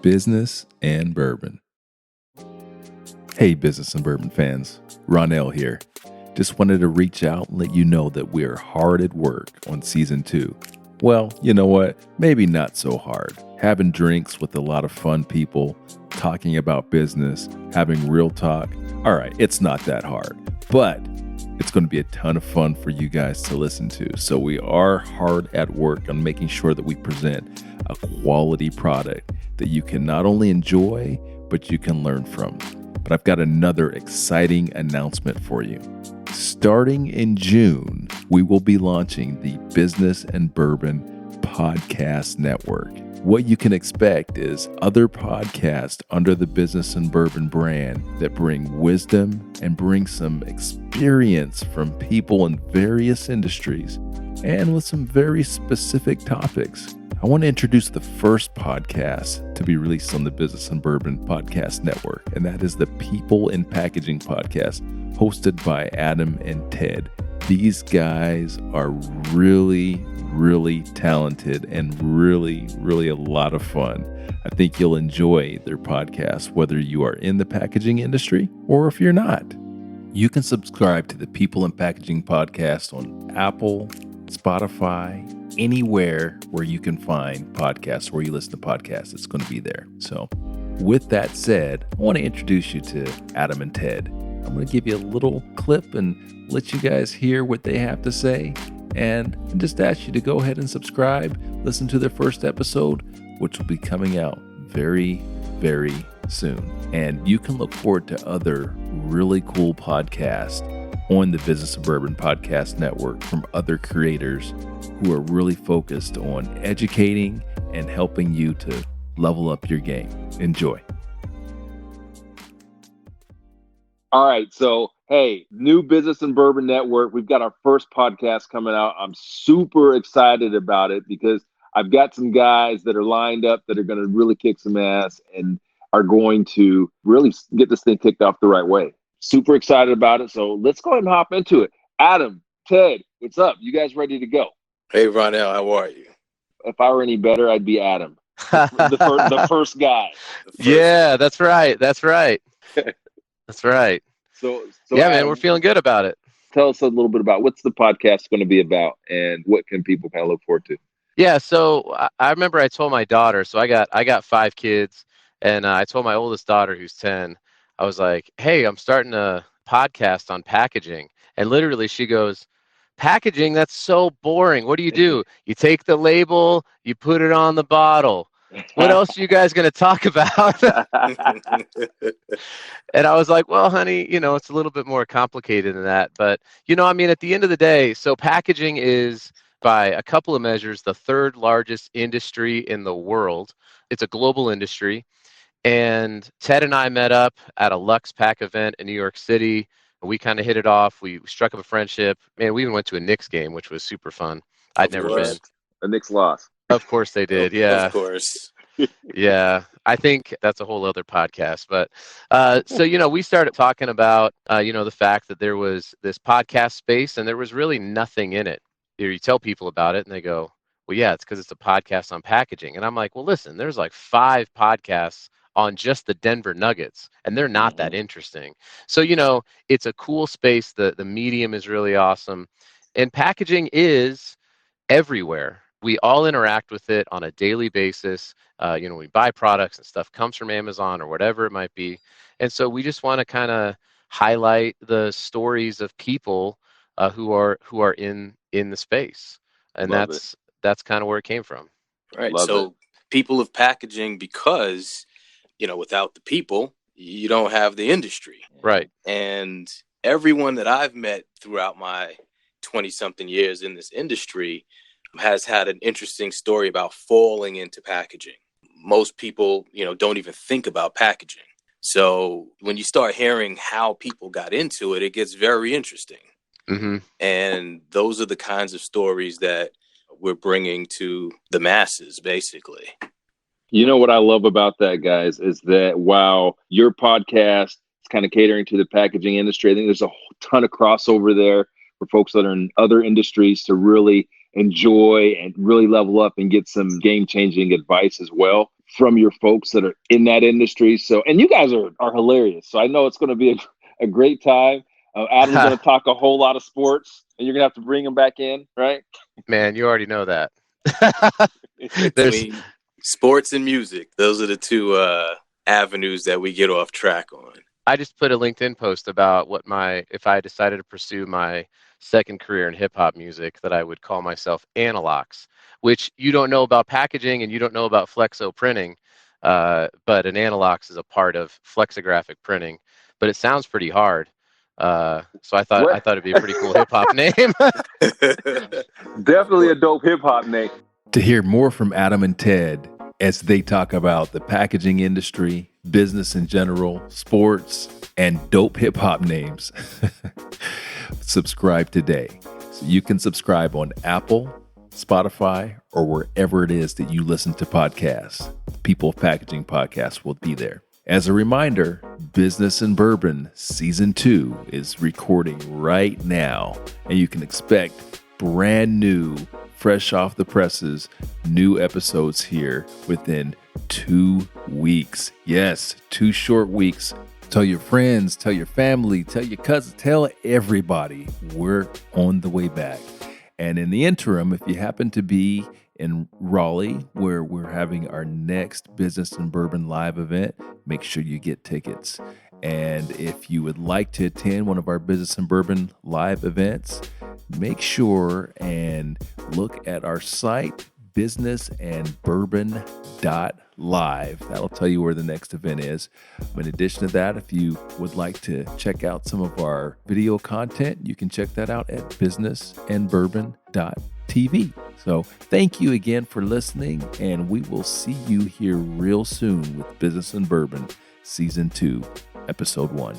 Business and Bourbon. Hey, Business and Bourbon fans, Ronell here. Just wanted to reach out and let you know that we're hard at work on season 2. Well, you know what? Maybe not so hard. Having drinks with a lot of fun people, talking about business, having real talk. All right, it's not that hard, but it's going to be a ton of fun for you guys to listen to. So we are hard at work on making sure that we present a quality product that you can not only enjoy, but you can learn from. But I've got another exciting announcement for you. Starting in June, we will be launching the Business and Bourbon Podcast Network. What you can expect is other podcasts under the Business and Bourbon brand that bring wisdom and bring some experience from people in various industries and with some very specific topics. I want to introduce the first podcast to be released on the Business and Bourbon Podcast Network, and that is the People in Packaging podcast, hosted by Adam and Ted. These guys are really talented and really a lot of fun. I think you'll enjoy their podcast, whether you are in the packaging industry or if you're not. You can subscribe to the People in Packaging podcast on Apple, Spotify, anywhere where you can find podcasts, where you listen to podcasts, it's going to be there. So with that said, I want to introduce you to Adam and Ted. I'm going to give you a little clip and let you guys hear what they have to say. And just ask you to go ahead and subscribe, listen to their first episode, which will be coming out very soon. And you can look forward to other really cool podcasts on the Business and Bourbon Podcast Network from other creators who are really focused on educating and helping you to level up your game. Enjoy. All right. So, hey, new Business and Bourbon Network. We've got our first podcast coming out. I'm super excited about it because I've got some guys that are lined up that are going to really kick some ass and are going to really get this thing kicked off the right way. Super excited about it. So let's go ahead and hop into it. Adam, Ted, what's up? You guys ready to go? Hey, Ronell, how are you? If I were any better, I'd be Adam, the first guy. Yeah, that's right. That's right. So yeah, Adam, man, we're feeling good about it. Tell us a little bit about what's the podcast going to be about and what can people kind of look forward to? Yeah, so I remember I told my daughter, so I got 5 kids, and I told my oldest daughter, who's 10, I was like, hey, I'm starting a podcast on packaging. And literally she goes, packaging? That's so boring. What do? You take the label, you put it on the bottle. What else are you guys going to talk about? And I was like, well, honey, it's a little bit more complicated than that. But, at the end of the day, so packaging is, by a couple of measures, the 3rd largest industry in the world. It's a global industry. And Ted and I met up at a Lux Pack event in New York City. We kind of hit it off. We struck up a friendship. Man, we even went to a Knicks game, which was super fun. I'd never been. A Knicks loss. Of course they did. Yeah. Of course. Yeah. I think that's a whole other podcast. But so, we started talking about, the fact that there was this podcast space and there was really nothing in it. You tell people about it and they go, well, yeah, it's because it's a podcast on packaging. And I'm like, well, listen, there's like 5 podcasts on just the Denver Nuggets, and they're not that interesting. So, it's a cool space. The medium is really awesome. And packaging is everywhere. We all interact with it on a daily basis. We buy products and stuff comes from Amazon or whatever it might be. And so we just want to kind of highlight the stories of people who are in the space. And that's kind of where it came from. Right. So people of packaging, because without the people, you don't have the industry. Right. And everyone that I've met throughout my 20-something years in this industry has had an interesting story about falling into packaging. Most people, don't even think about packaging. So when you start hearing how people got into it, it gets very interesting. Mm-hmm. And those are the kinds of stories that we're bringing to the masses, basically. You know what I love about that, guys, is that while your podcast is kind of catering to the packaging industry, I think there's a ton of crossover there for folks that are in other industries to really enjoy and really level up and get some game-changing advice as well from your folks that are in that industry. So, and you guys are hilarious. So I know it's going to be a great time. Adam's going to talk a whole lot of sports, and you're going to have to bring him back in, right? Man, you already know that. Between sports and music, those are the two avenues that we get off track on. I just put a LinkedIn post about if I decided to pursue my second career in hip hop music, that I would call myself Analox, which you don't know about packaging and you don't know about flexo printing, but an Analox is a part of flexographic printing, but it sounds pretty hard. So I thought it'd be a pretty cool hip hop name. Definitely a dope hip hop name. To hear more from Adam and Ted as they talk about the packaging industry, business in general, sports, and dope hip hop names, subscribe today. So you can subscribe on Apple, Spotify, or wherever it is that you listen to podcasts. People of Packaging Podcast will be there. As a reminder, Business and Bourbon Season 2 is recording right now, and you can expect brand new, fresh off the presses, new episodes here within 2 weeks. Yes, 2 short weeks. Tell your friends, tell your family, tell your cousins, tell everybody we're on the way back. And in the interim, if you happen to be in Raleigh, where we're having our next Business and Bourbon live event, make sure you get tickets. And if you would like to attend one of our Business and Bourbon live events, make sure and look at our site, businessandbourbon.live. That'll tell you where the next event is. In addition to that, if you would like to check out some of our video content, you can check that out at businessandbourbon.tv. So thank you again for listening, and we will see you here real soon with Business and Bourbon Season 2, Episode 1.